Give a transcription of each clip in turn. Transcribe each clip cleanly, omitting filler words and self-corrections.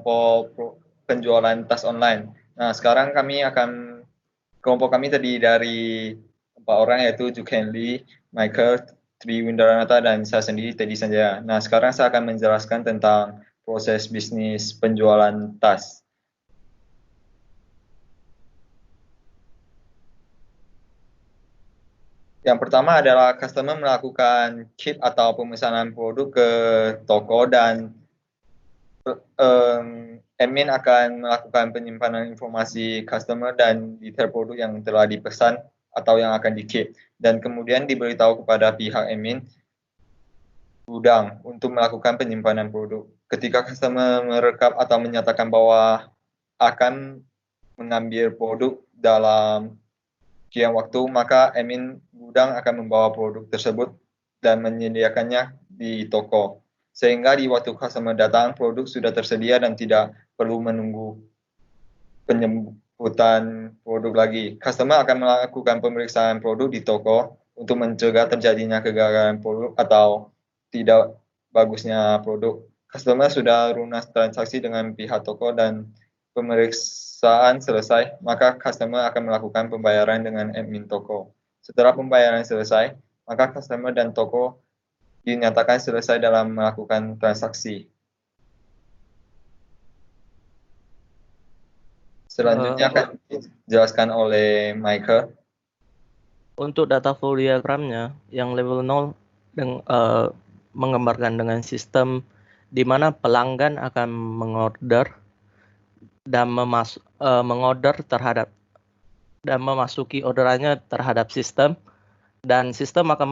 kelompok penjualan tas online. Nah, sekarang kelompok kami terdiri dari 4 orang, yaitu Juken Lee, Michael, Tri Windaranata, dan saya sendiri, Teddy Sanjaya. Nah, sekarang saya akan menjelaskan tentang proses bisnis penjualan tas. Yang pertama adalah customer melakukan kit atau pemesanan produk ke toko, dan admin akan melakukan penyimpanan informasi customer dan detail produk yang telah dipesan atau yang akan di-kit, dan kemudian diberitahu kepada pihak admin gudang untuk melakukan penyimpanan produk. Ketika customer merekap atau menyatakan bahwa akan mengambil produk dalam sekian waktu, maka admin gudang akan membawa produk tersebut dan menyediakannya di toko. Sehingga di waktu customer datang, produk sudah tersedia dan tidak perlu menunggu penjemputan produk lagi. Customer akan melakukan pemeriksaan produk di toko untuk mencegah terjadinya kegagalan produk atau tidak bagusnya produk. Customer sudah lunas transaksi dengan pihak toko dan pemeriksaan selesai, maka customer akan melakukan pembayaran dengan admin toko. Setelah pembayaran selesai, maka customer dan toko dinyatakan selesai dalam melakukan transaksi. Selanjutnya akan dijelaskan oleh Michael. Untuk data flow diagramnya yang level 0 menggambarkan dengan sistem di mana pelanggan akan mengorder dan mengorder terhadap dan memasuki orderannya terhadap sistem, dan sistem akan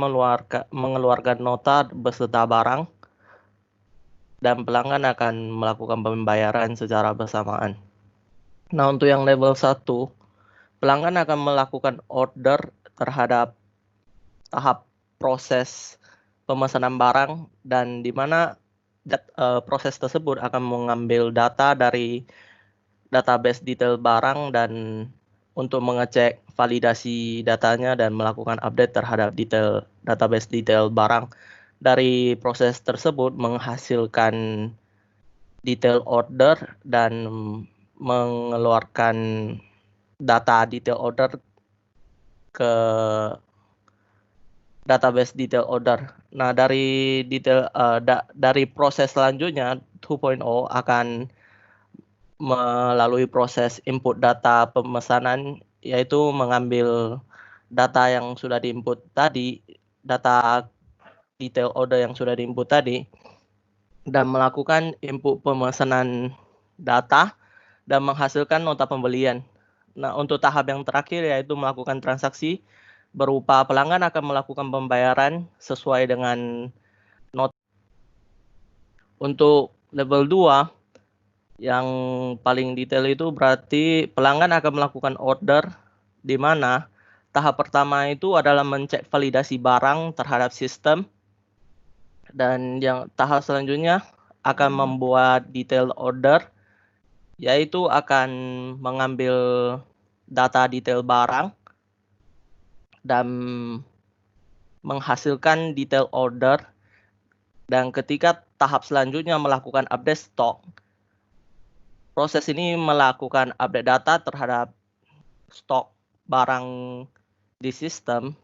mengeluarkan nota beserta barang, dan pelanggan akan melakukan pembayaran secara bersamaan. Nah, untuk yang level 1, pelanggan akan melakukan order terhadap tahap proses pemesanan barang, dan di mana proses tersebut akan mengambil data dari database detail barang dan untuk mengecek validasi datanya dan melakukan update terhadap database detail barang. Dari proses tersebut menghasilkan detail order dan mengeluarkan data detail order ke database detail order. Nah, dari proses selanjutnya 2.0 akan melalui proses input data pemesanan, yaitu mengambil data yang sudah diinput tadi, data detail order yang sudah diinput tadi, dan melakukan input pemesanan data dan menghasilkan nota pembelian. Nah, untuk tahap yang terakhir yaitu melakukan transaksi, berupa pelanggan akan melakukan pembayaran sesuai dengan nota. Untuk level 2 yang paling detail itu berarti pelanggan akan melakukan order, di mana tahap pertama itu adalah mencek validasi barang terhadap sistem, dan yang tahap selanjutnya akan membuat detail order, yaitu akan mengambil data detail barang dan menghasilkan detail order, dan ketika tahap selanjutnya melakukan update stok. Proses ini melakukan update data terhadap stok barang di sistem,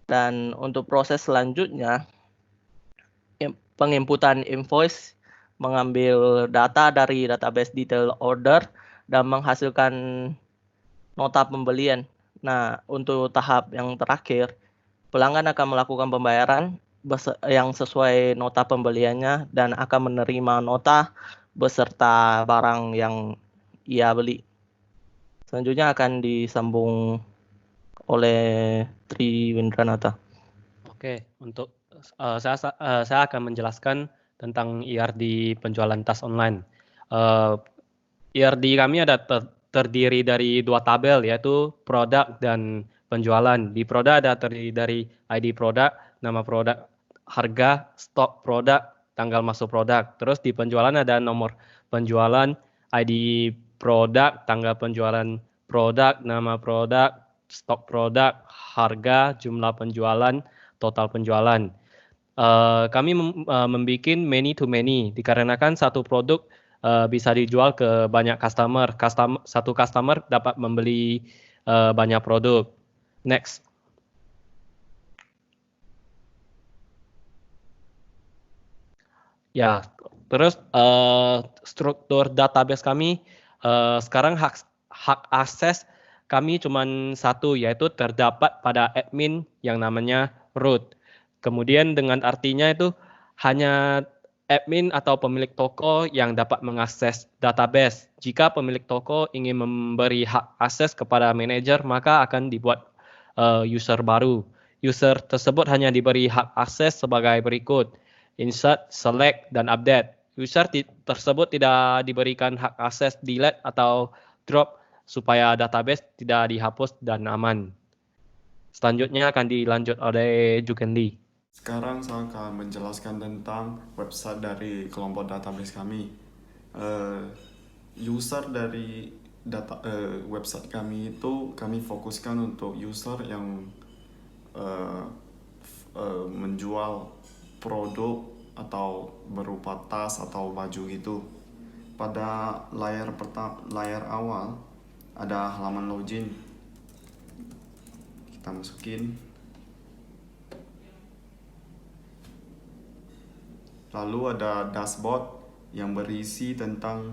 dan untuk proses selanjutnya penginputan invoice, mengambil data dari database detail order dan menghasilkan nota pembelian. Nah, untuk tahap yang terakhir, pelanggan akan melakukan pembayaran yang sesuai nota pembeliannya dan akan menerima nota beserta barang yang ia beli. Selanjutnya akan disambung oleh Tri Windaranata. Oke, untuk saya akan menjelaskan tentang ERD penjualan tas online. ERD kami ada terdiri dari 2 tabel, yaitu produk dan penjualan. Di produk ada terdiri dari ID produk, nama produk, harga, stok produk, tanggal masuk produk. Terus di penjualan ada nomor penjualan, ID produk, tanggal penjualan produk, nama produk, stok produk, harga, jumlah penjualan, total penjualan. Kami membuat many to many dikarenakan satu produk bisa dijual ke banyak customer. Satu customer dapat membeli banyak produk. Next. Ya, terus struktur database kami sekarang hak akses kami cuma satu, yaitu terdapat pada admin yang namanya root. Kemudian dengan artinya itu hanya admin atau pemilik toko yang dapat mengakses database. Jika pemilik toko ingin memberi hak akses kepada manajer, maka akan dibuat user baru. User tersebut hanya diberi hak akses sebagai berikut: insert, select, dan update. User tersebut tidak diberikan hak akses delete atau drop supaya database tidak dihapus dan aman. Selanjutnya akan dilanjut oleh Jukendi. Sekarang saya akan menjelaskan tentang website dari kelompok database kami. User dari website kami itu kami fokuskan untuk user yang menjual produk atau berupa tas atau baju gitu. Pada layar awal ada halaman login. Kita masukin. Lalu ada dashboard yang berisi tentang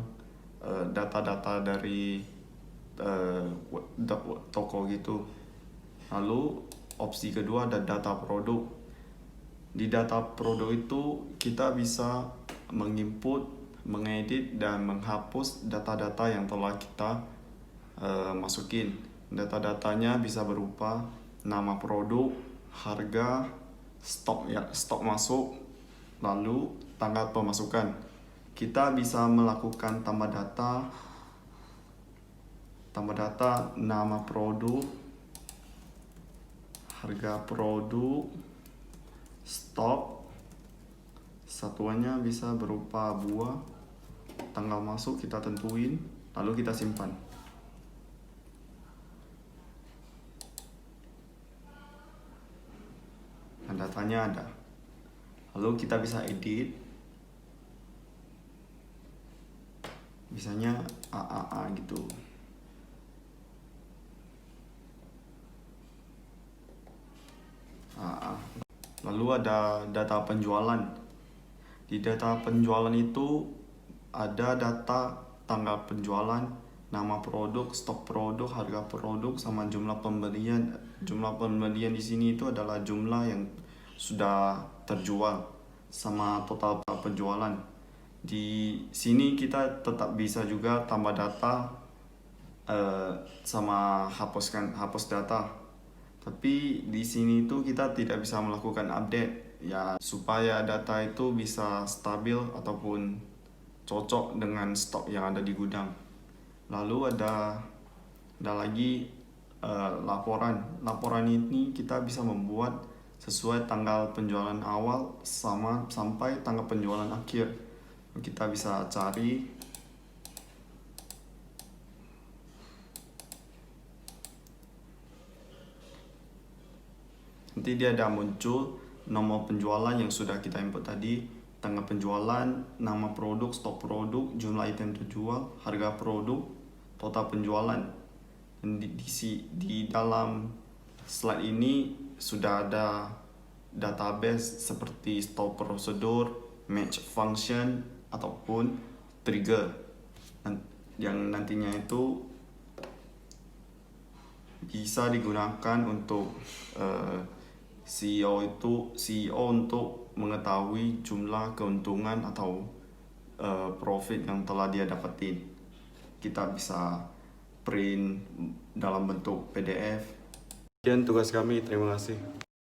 data-data dari toko gitu. Lalu opsi kedua ada data produk. Di data produk itu kita bisa menginput, mengedit, dan menghapus data-data yang telah kita masukin. Data-datanya bisa berupa nama produk, harga, stok masuk, lalu tanggal pemasukan. Kita bisa melakukan tambah data nama produk, harga produk, stok, satuannya bisa berupa buah, tanggal masuk kita tentuin, lalu kita simpan. Nah, datanya ada. Lalu kita bisa edit. Misalnya AAA gitu. Lalu ada data penjualan. Di data penjualan itu ada data tanggal penjualan, nama produk, stok produk, harga produk, sama jumlah pembelian. Jumlah pembelian di sini itu adalah jumlah yang sudah terjual sama total penjualan. Di sini kita tetap bisa juga tambah data sama hapus data. Tapi di sini itu kita tidak bisa melakukan update ya, supaya data itu bisa stabil ataupun cocok dengan stok yang ada di gudang. Lalu ada lagi laporan. Laporan ini kita bisa membuat sesuai tanggal penjualan awal sampai tanggal penjualan akhir. Kita bisa cari. Nanti dia ada muncul nomor penjualan yang sudah kita input tadi, tanggal penjualan, nama produk, stok produk, jumlah item terjual, harga produk, total penjualan. Dan di dalam slide ini sudah ada database seperti store prosedur, match function, ataupun trigger yang nantinya itu bisa digunakan untuk CEO untuk mengetahui jumlah keuntungan atau profit yang telah dia dapetin. Kita bisa print dalam bentuk PDF. Sekian tugas kami, terima kasih.